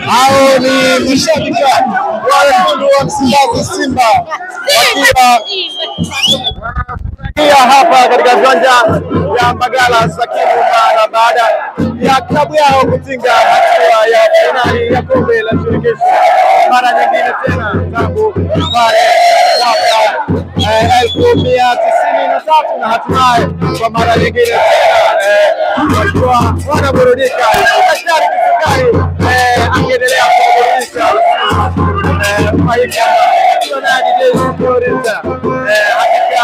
Hao ni mashabiki wa Msimbazi Simba wakiwa hapa katika viwanja vya Mbagala Sakina baada ya klabu yao kutinga hatua ya finali ya kombe la shirikisho mara nyingine tena tangu pale mwaka 1993 na hatimaye kwa mara nyingine tena wakiwa wanaburudika. Daktari Kisukari akiendelea kuburudisha maisha hakika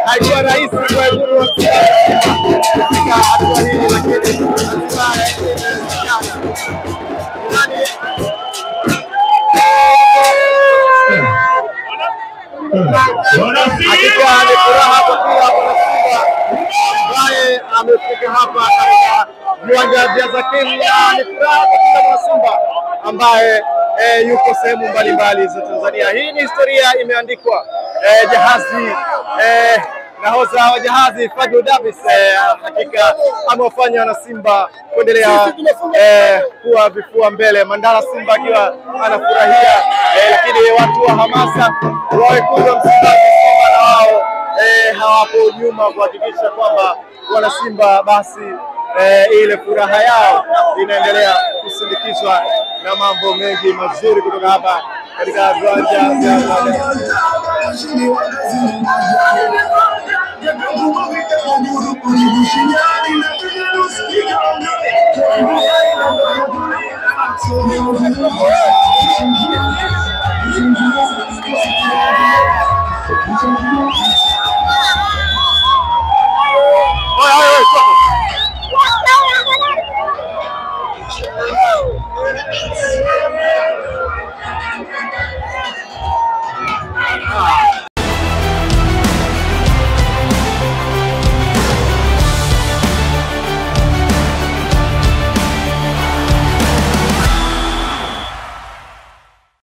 haikuwa rahisi kwa Iburu katika hatua hii, lakini hakika ni furaha kwa kila mwanasimba ambaye amefika hapa katika viwanja vya Zakina. Ni furaha kwa kila mwanasimba ambaye yuko sehemu mbalimbali za Tanzania. Hii ni historia imeandikwa. Jahazi nahodha wa jahazi Fadlu Davis hakika amewafanya wana Simba kuendelea kuwa vifua mbele. Mandala Simba akiwa anafurahia, lakini watu wa hamasa wa wekundu wa Msimbazi Simba na wao hawapo nyuma kuhakikisha kwamba wana Simba basi ile furaha yao inaendelea kusindikizwa na mambo mengi mazuri kutoka hapa katika viwanja vya Mbagala.